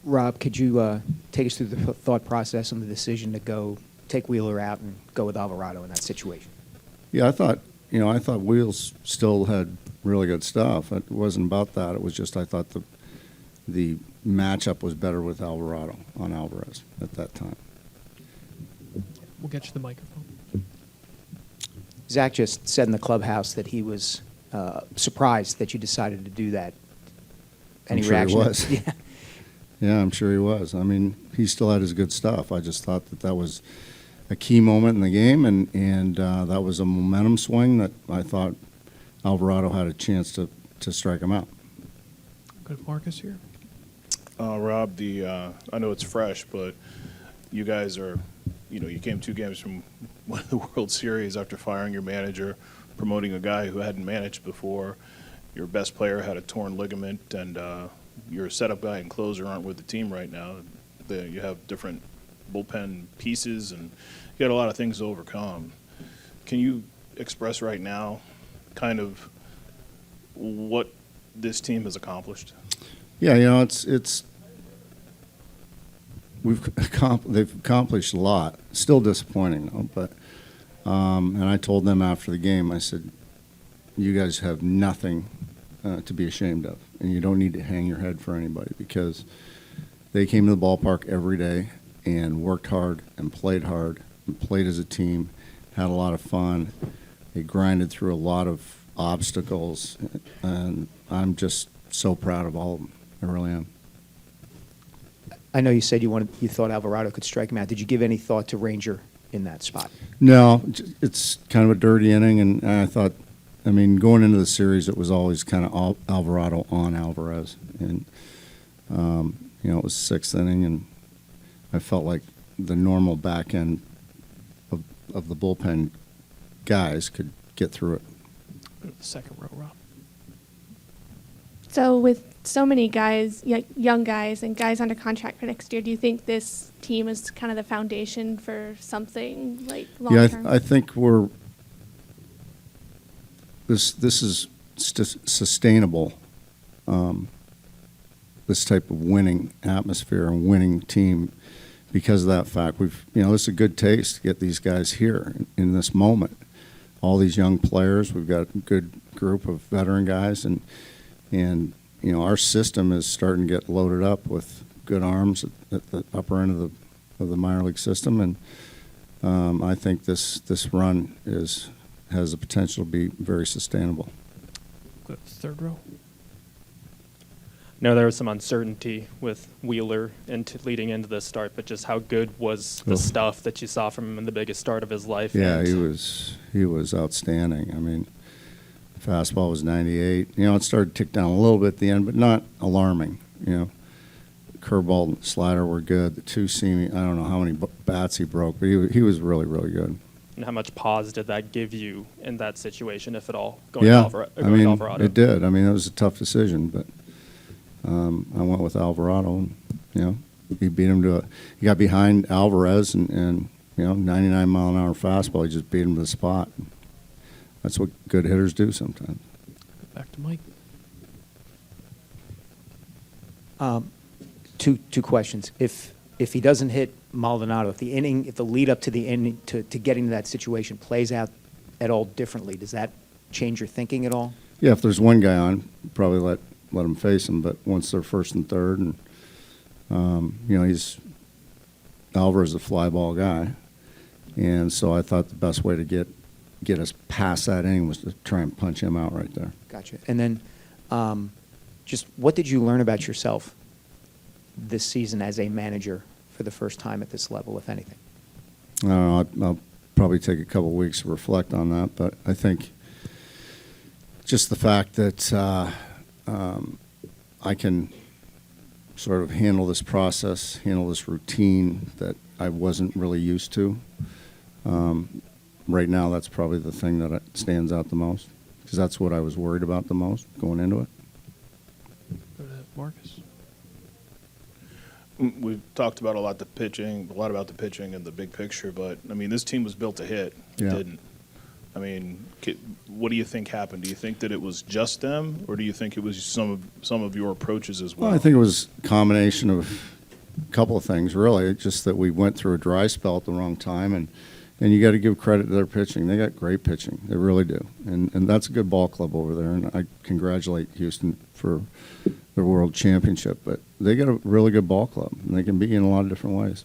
Rob, could you take us through the thought process and the decision to go take Wheeler out and go with Alvarado in that situation? Yeah, I thought Wheels still had really good stuff. It wasn't about that. It was just I thought the matchup was better with Alvarado on Alvarez at that time. We'll get you the microphone. Zack just said in the clubhouse that he was surprised that you decided to do that. Any I'm sure reaction? he was. Yeah. Yeah, I'm sure he was. I mean, he still had his good stuff. I just thought that was a key moment in the game, and that was a momentum swing that I thought Alvarado had a chance to strike him out. Go to Marcus here. Rob, I know it's fresh, but you guys are, you came 2 games from winning the World Series after firing your manager, promoting a guy who hadn't managed before. Your best player had a torn ligament, and your setup guy and closer aren't with the team right now. You have different bullpen pieces, and you got a lot of things to overcome. Can you express right now kind of what this team has accomplished? Yeah, they've accomplished a lot. Still disappointing though, but and I told them after the game, I said, you guys have nothing to be ashamed of, and you don't need to hang your head for anybody, because they came to the ballpark every day and worked hard and played as a team, had a lot of fun. They grinded through a lot of obstacles, and I'm just so proud of all of them. I really am. I know you said you thought Alvarado could strike him out. Did you give any thought to Ranger in that spot? No, it's kind of a dirty inning, and I thought, going into the series, it was always kind of Alvarado on Alvarez, and it was 6th inning, and I felt like the normal back end of the bullpen guys could get through it. Go to the second row, Rob. So with so many guys, young guys, and guys under contract for next year, do you think this team is kind of the foundation for something like long term? Yeah, I think this is sustainable. This type of winning atmosphere and winning team, because of that fact. This is a good taste to get these guys here in this moment. All these young players, we've got a good group of veteran guys, and our system is starting to get loaded up with good arms at the upper end of the minor league system, and I think this run has the potential to be very sustainable. Go to the third row. No, there was some uncertainty with Wheeler leading into this start, but just how good was the stuff that you saw from him in the biggest start of his life? Yeah, he was outstanding. Fastball was 98. It started to tick down a little bit at the end, but not alarming. Curveball and slider were good. The 2-seam, I don't know how many bats he broke, but he was really, really good. And how much pause did that give you in that situation, if at all, going Yeah, to Alvarado? it did. It was a tough decision, but I went with Alvarado, and he beat him he got behind Alvarez, and 99-mile-an-hour fastball. He just beat him to the spot. That's what good hitters do sometimes. Back to Mike. Two questions. If he doesn't hit Maldonado, if the lead up to the inning to getting to that situation plays out at all differently, does that change your thinking at all? Yeah, if there's one guy on, probably let him face him. But once they're first and third, and Alvarez is a fly ball guy, and so I thought the best way to get us past that inning was to try and punch him out right there. Gotcha. And then, just what did you learn about yourself this season as a manager for the first time at this level, if anything? I don't know. I'll probably take a couple of weeks to reflect on that, but I think just the fact that I can sort of handle this process, handle this routine that I wasn't really used to. Right now, that's probably the thing that stands out the most, because that's what I was worried about the most going into it. Go to Marcus. We've talked about a lot about the pitching and the big picture, but this team was built to hit. It Yeah. didn't. What do you think happened? Do you think that it was just them, or do you think it was some of your approaches as well? Well, I think it was a combination of a couple of things, really. It's just that we went through a dry spell at the wrong time, and you got to give credit to their pitching. They got great pitching. They really do. And that's a good ball club over there, and I congratulate Houston for their world championship. But they got a really good ball club, and they can beat you in a lot of different ways.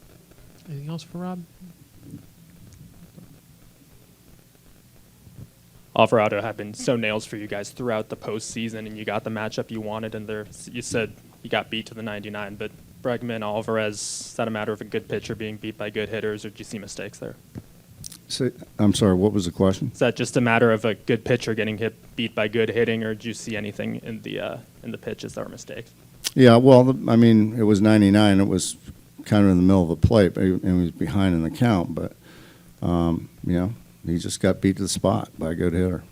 Anything else for Rob? Alvarado had been so nails for you guys throughout the postseason, and you got the matchup you wanted. And there, you said you got beat to the 99, but Bregman, Alvarez, is that a matter of a good pitcher being beat by good hitters, or did you see mistakes there? I'm sorry, what was the question? Is that just a matter of a good pitcher getting beat by good hitting, or did you see anything in the pitches that were mistakes? Yeah, well, I mean, it was 99. It was kind of in the middle of the plate, and he was behind in the count. But, you know, he just got beat to the spot by a good hitter.